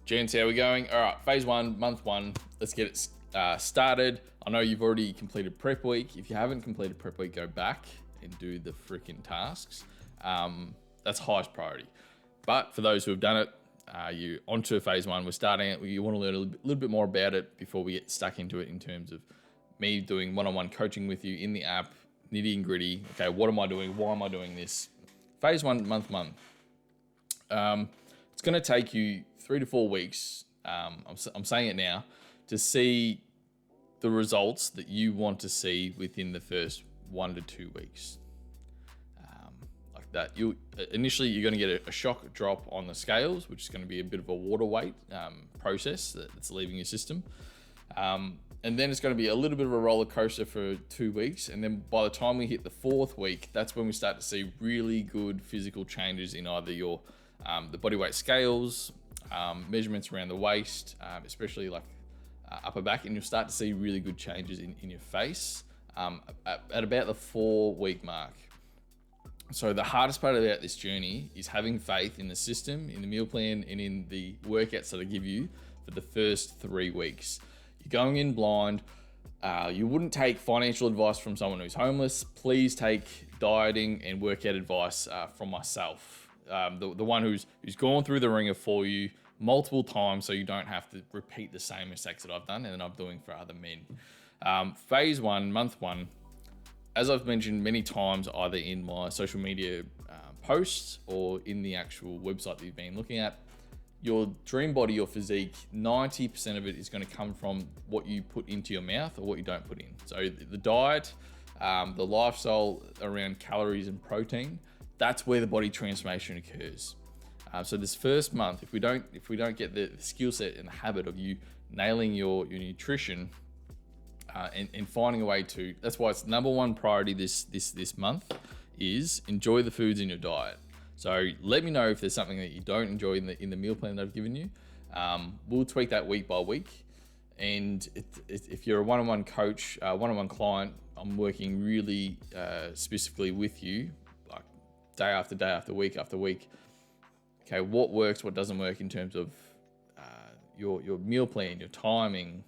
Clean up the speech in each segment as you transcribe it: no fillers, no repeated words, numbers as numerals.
Gents, how are we going? All right, phase one, month one. Let's get it started. I know you've already completed prep week. If you haven't completed prep week, go back and do the freaking tasks. That's highest priority. But for those who have done it, you onto phase one. We're starting it. You want to learn a little bit more about it before we get stuck into it in terms of me doing one-on-one coaching with you in the app, nitty and gritty. Okay, what am I doing? Why am I doing this? Phase one, month one. It's going to take you 3 to 4 weeks. I'm saying it now to see the results that you want to see within the first 1 to 2 weeks. Like that, initially you're going to get a shock drop on the scales, which is going to be a bit of a water weight process that's leaving your system. And then it's going to be a little bit of a roller coaster for 2 weeks. And then by the time we hit the 4th week, that's when we start to see really good physical changes in either your the body weight scales, measurements around the waist, especially like upper back, and you'll start to see really good changes in your face at about the 4-week mark. So the hardest part about this journey is having faith in the system, in the meal plan, and in the workouts that I give you for the first 3 weeks. You're going in blind. You wouldn't take financial advice from someone who's homeless. Please take dieting and workout advice from myself, the one who's gone through the ringer for you multiple times, so you don't have to repeat the same mistakes that I've done and that I'm doing for other men. Phase one, month one, as I've mentioned many times, either in my social media posts or in the actual website that you've been looking at, your dream body, your physique, 90% of it is going to come from what you put into your mouth or what you don't put in. So the diet, the lifestyle around calories and protein, that's where the body transformation occurs. So this first month, if we don't get the skill set and the habit of you nailing your nutrition and finding a way to, that's why it's number one priority this month is enjoy the foods in your diet. So let me know if there's something that you don't enjoy in the meal plan that I've given you. We'll tweak that week by week. And if you're a one-on-one coach, one-on-one client, I'm working really specifically with you, like day after day, after week. Okay, what works, what doesn't work in terms of your meal plan, your timing,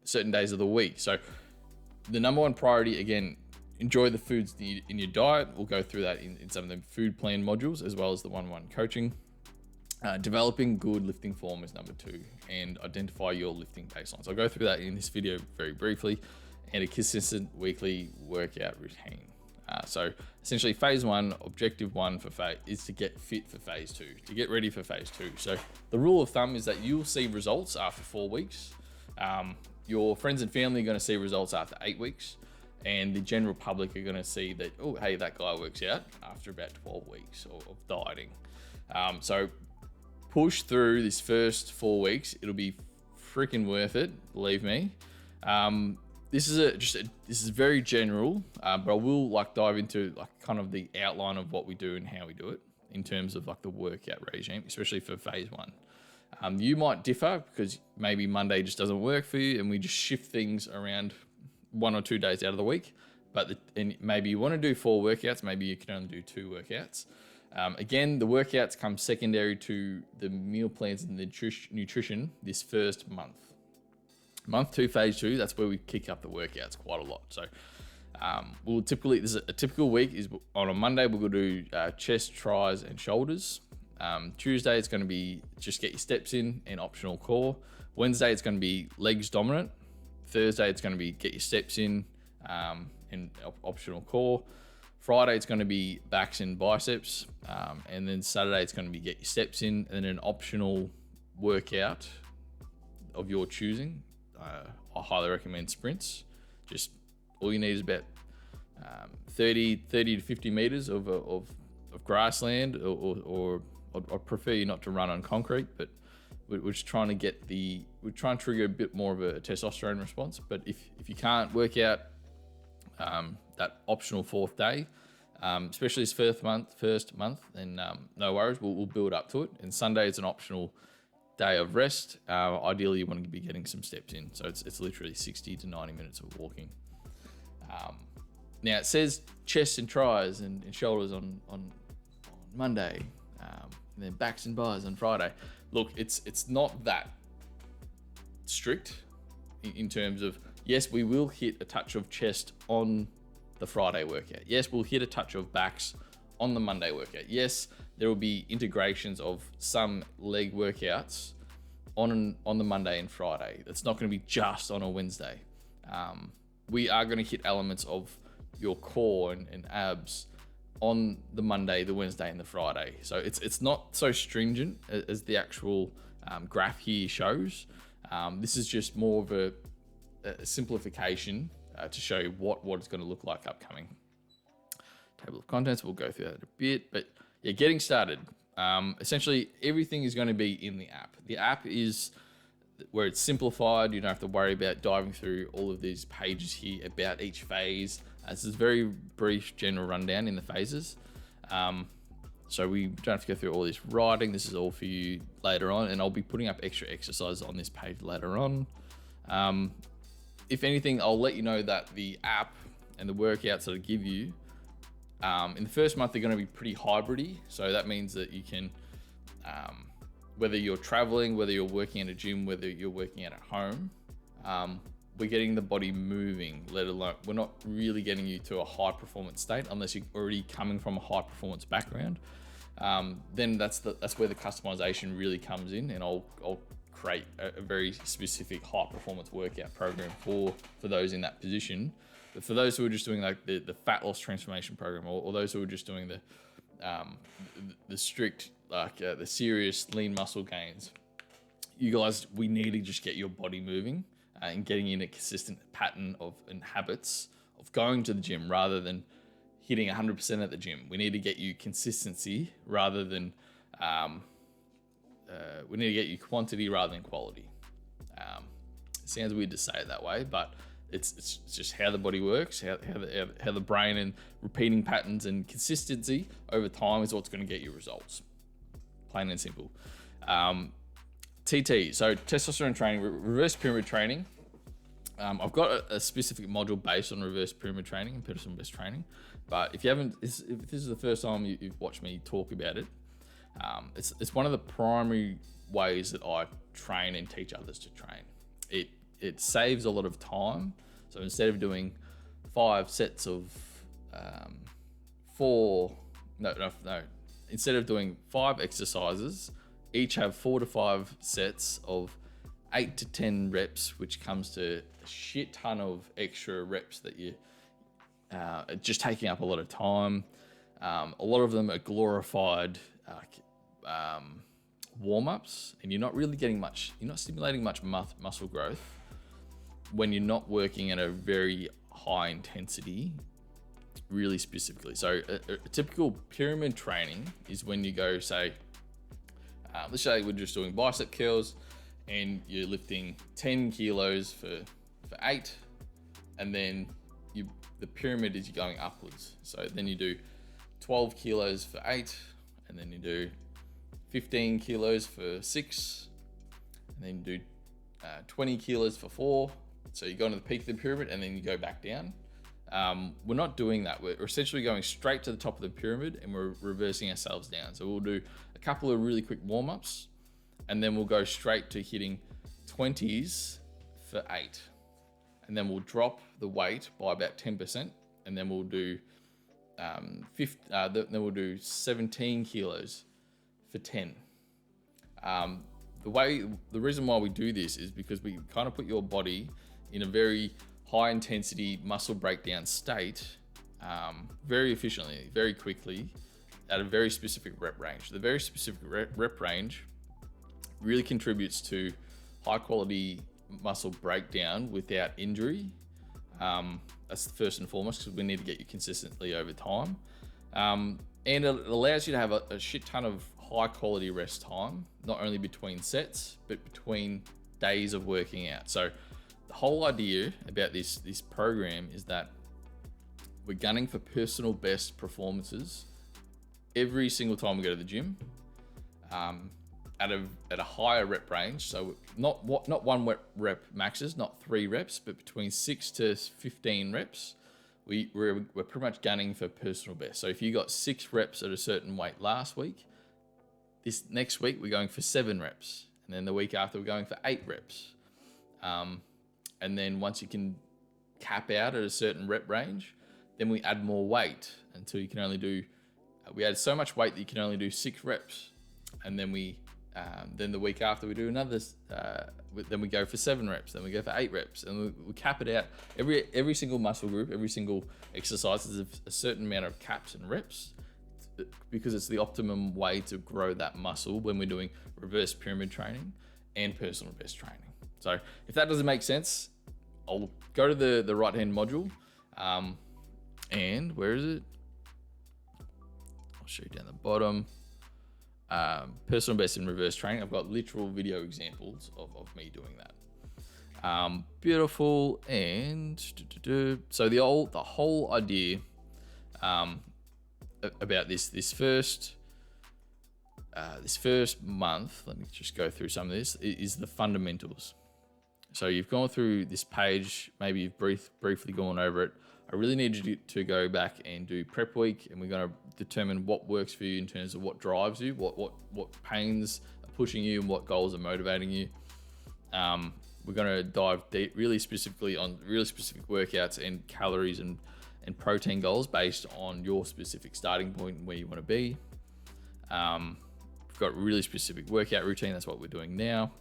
certain days of the week. So the number one priority, again, enjoy the foods in your diet. We'll go through that in some of the food plan modules, as well as the one-on-one coaching. Developing good lifting form is number 2, and identify your lifting baseline. So I'll go through that in this video very briefly, and a consistent weekly workout routine. So essentially phase 1, objective 1 for phase is to get fit for phase 2, to get ready for phase 2. So the rule of thumb is that you'll see results after 4 weeks. Your friends and family are going to see results after 8 weeks. And the general public are going to see that, oh, hey, that guy works out after about 12 weeks of dieting. So push through this first 4 weeks. It'll be freaking worth it, believe me. This is very general, but I will dive into kind of the outline of what we do and how we do it in terms of the workout regime, especially for phase 1. You might differ because maybe Monday just doesn't work for you, and we just shift things around 1 or 2 days out of the week, and maybe you want to do 4 workouts, maybe you can only do 2 workouts. Again, the workouts come secondary to the meal plans and the nutrition this first month. Month 2, phase 2, that's where we kick up the workouts quite a lot. So we'll typically, this is a typical week is on a Monday, we'll do chest, tries, and shoulders. Tuesday, it's going to be just get your steps in and optional core. Wednesday, it's going to be legs dominant. Thursday, it's going to be get your steps in and optional core. Friday, it's going to be backs and biceps. And then Saturday, it's going to be get your steps in and an optional workout of your choosing. I highly recommend sprints. Just all you need is about 30 to 50 meters of grassland, or I'd prefer you not to run on concrete, but we're just trying to we're trying to trigger a bit more of a testosterone response. But if you can't work out that optional 4th day, especially this first month, then no worries, we'll build up to it. And Sunday is an optional day of rest. Ideally, you want to be getting some steps in. So it's literally 60 to 90 minutes of walking. Now it says chest and tries and shoulders on Monday. and then backs and buys on Friday. Look, it's not that strict in terms of, yes, we will hit a touch of chest on the Friday workout. Yes, we'll hit a touch of backs on the Monday workout. Yes, there will be integrations of some leg workouts on the Monday and Friday. It's not going to be just on a Wednesday. We are going to hit elements of your core and abs on the Monday, the Wednesday, and the Friday. So it's not so stringent as the actual graph here shows. This is just more of a simplification to show you what it's going to look like upcoming. Table of contents, we'll go through that in a bit, but yeah, getting started. Essentially, everything is going to be in the app. The app is where it's simplified. You don't have to worry about diving through all of these pages here about each phase. This is a very brief general rundown in the phases. So we don't have to go through all this writing. This is all for you later on, and I'll be putting up extra exercises on this page later on. If anything, I'll let you know that the app and the workouts that I give you, in the first month, they're going to be pretty hybrid-y. So that means that you can, whether you're traveling, whether you're working at a gym, whether you're working at home, we're getting the body moving, let alone, we're not really getting you to a high performance state unless you're already coming from a high performance background. Then that's where the customization really comes in, and I'll create a very specific high performance workout program for those in that position. But for those who are just doing like the fat loss transformation program, or those who are just doing the strict, the serious lean muscle gains, you guys, we need to just get your body moving and getting in a consistent pattern and habits of going to the gym rather than hitting 100% at the gym. We need to get you consistency rather than, we need to get you quantity rather than quality. It sounds weird to say it that way, but it's just how the body works, how the brain, and repeating patterns and consistency over time is what's going to get you results. Plain and simple. TT, so testosterone training, reverse pyramid training. I've got a specific module based on reverse pyramid training and pedestal-based training, but if this is the first time you've watched me talk about it, it's one of the primary ways that I train and teach others to train. It saves a lot of time. So instead of doing 5 sets of instead of doing 5 exercises, each have 4 to 5 sets of 8 to 10 reps, which comes to a shit ton of extra reps that you just taking up a lot of time. A lot of them are glorified warm-ups, and you're not really getting much, you're not stimulating much muscle growth when you're not working at a very high intensity, really specifically. So a typical pyramid training is when you go, say, let's say we're just doing bicep curls and you're lifting 10 kilos for 8, and then the pyramid is going upwards. So then you do 12 kilos for 8, and then you do 15 kilos for 6, and then you do 20 kilos for 4. So you go into the peak of the pyramid and then you go back down. We're not doing that. We're essentially going straight to the top of the pyramid and we're reversing ourselves down. So we'll do a couple of really quick warm-ups, and then we'll go straight to hitting 20s for 8. And then we'll drop the weight by about 10%, and then we'll do then we'll do 17 kilos for 10. The reason why we do this is because we kind of put your body in a very high intensity muscle breakdown state, very efficiently, very quickly, at a very specific rep range. The very specific rep range really contributes to high quality muscle breakdown without injury. That's the first and foremost, because we need to get you consistently over time. And it allows you to have a shit ton of high quality rest time, not only between sets, but between days of working out. So the whole idea about this program is that we're gunning for personal best performances every single time we go to the gym, at a higher rep range. So not 1 rep maxes, not 3 reps, but between 6 to 15 reps. We're pretty much gunning for personal best. So if you got 6 reps at a certain weight last week, this next week we're going for 7 reps, and then the week after we're going for 8 reps. And then once you can cap out at a certain rep range, then we add more weight until you can only do, we add so much weight that you can only do 6 reps. And then then the week after we do another, then we go for 7 reps, then we go for 8 reps, and we cap it out. Every single muscle group, every single exercise is a certain amount of caps and reps, because it's the optimum way to grow that muscle when we're doing reverse pyramid training and personal best training. So if that doesn't make sense, I'll go to the right-hand module. And where is it? I'll show you down the bottom. Personal best in reverse training. I've got literal video examples of me doing that. Beautiful. And so the whole idea about this first month, let me just go through some of this, is the fundamentals. So you've gone through this page, maybe you've briefly gone over it. I really need you to go back and do prep week, and we're going to determine what works for you in terms of what drives you, what pains are pushing you, and what goals are motivating you. We're going to dive deep, really specifically on really specific workouts and calories and protein goals based on your specific starting point and where you want to be. We've got really specific workout routine. That's what we're doing now.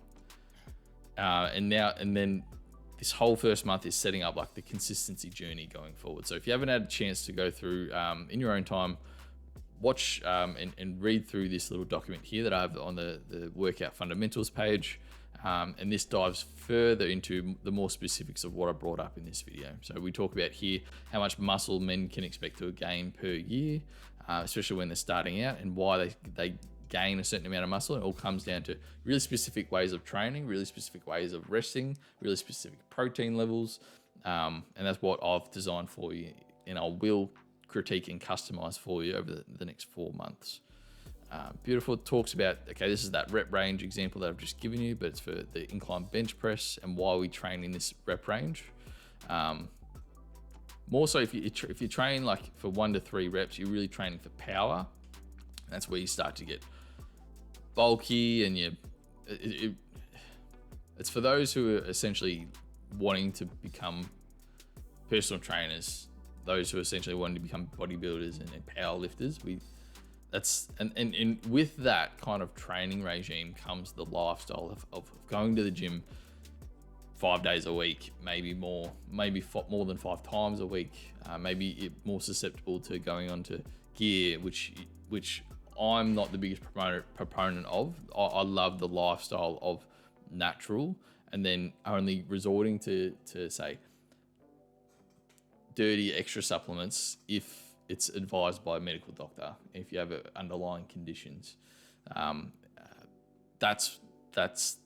And then this whole first month is setting up like the consistency journey going forward. So if you haven't had a chance to go through in your own time, watch and read through this little document here that I have on the workout fundamentals page. And this dives further into the more specifics of what I brought up in this video. So we talk about here how much muscle men can expect to gain per year, especially when they're starting out, and why they gain a certain amount of muscle. It all comes down to really specific ways of training, really specific ways of resting, really specific protein levels. And that's what I've designed for you, and I will critique and customize for you over the next 4 months. Beautiful. It talks about, okay, this is that rep range example that I've just given you, but it's for the incline bench press and why we train in this rep range. More so if you train like for 1 to 3 reps, you're really training for power. That's where you start to get bulky, and it's for those who are essentially wanting to become personal trainers, those who are essentially wanting to become bodybuilders and power lifters. And with that kind of training regime comes the lifestyle of going to the gym 5 days a week, maybe more than 5 times a week, maybe more susceptible to going onto gear, which I'm not the biggest proponent of. I love the lifestyle of natural, and then only resorting to say dirty extra supplements if it's advised by a medical doctor, if you have underlying conditions. That's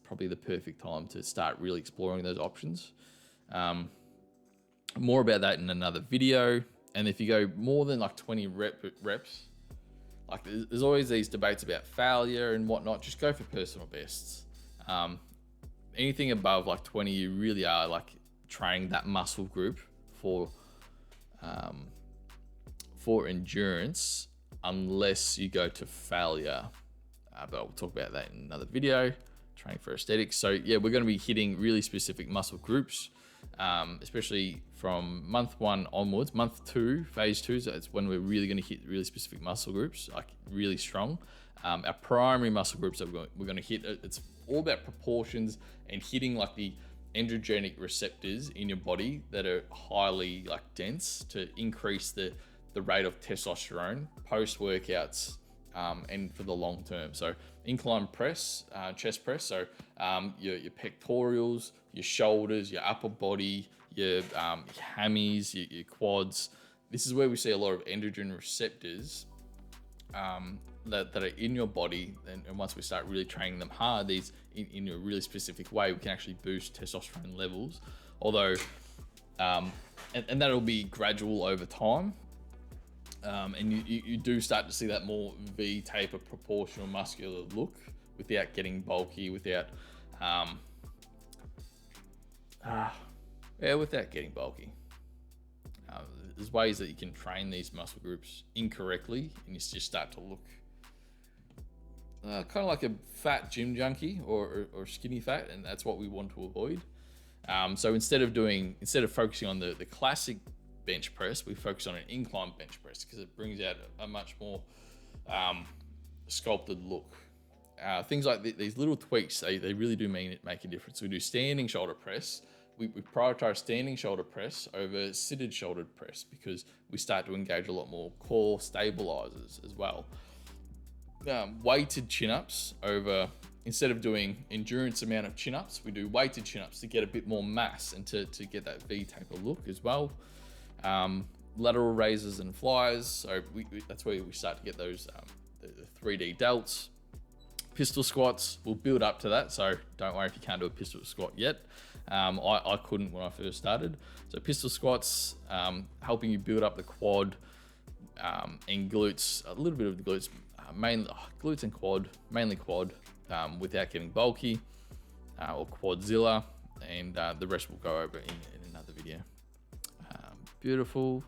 probably the perfect time to start really exploring those options. More about that in another video. And if you go more than like 20 reps, like there's always these debates about failure and whatnot. Just go for personal bests. Anything above like 20, you really are like training that muscle group for endurance, unless you go to failure. But I'll talk about that in another video. Training for aesthetics. So yeah, we're going to be hitting really specific muscle groups, especially from month 1 onwards. Month 2, phase 2, so it's when we're really going to hit really specific muscle groups, like really strong. Our primary muscle groups that we're going to hit, it's all about proportions and hitting like the androgenic receptors in your body that are highly like dense to increase the rate of testosterone post workouts and for the long term. So incline press, chest press, so your pectorals, your shoulders, your upper body, your hammies, your quads. This is where we see a lot of androgen receptors that are in your body, and once we start really training them hard, these in a really specific way, we can actually boost testosterone levels. Although, and that'll be gradual over time. And you do start to see that more V-taper proportional muscular look without getting bulky, without getting bulky. There's ways that you can train these muscle groups incorrectly, and you just start to look kind of like a fat gym junkie or skinny fat, and that's what we want to avoid. So instead of focusing on the classic bench press, we focus on an incline bench press because it brings out a much more sculpted look. Things like these little tweaks, they really do make a difference. We do standing shoulder press. We prioritize standing shoulder press over seated shoulder press because we start to engage a lot more core stabilizers as well. Weighted chin-ups over, instead of doing endurance amount of chin-ups, we do weighted chin-ups to get a bit more mass and to get that V-taper look as well. Lateral raises and flies, so that's where we start to get those the 3D delts. Pistol squats, we'll build up to that, so don't worry if you can't do a pistol squat yet. I couldn't when I first started. So pistol squats, helping you build up the quad and glutes, a little bit of the glutes, mainly glutes and quad, mainly quad, without getting bulky, or quadzilla, and the rest we'll go over in another video. Beautiful.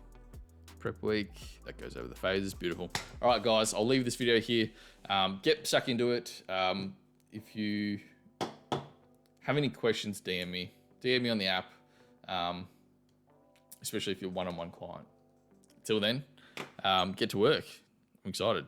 Prep week, that goes over the phases, beautiful. All right, guys, I'll leave this video here. Get stuck into it. If you have any questions, DM me on the app, especially if you're one-on-one client. Till then, get to work. I'm excited.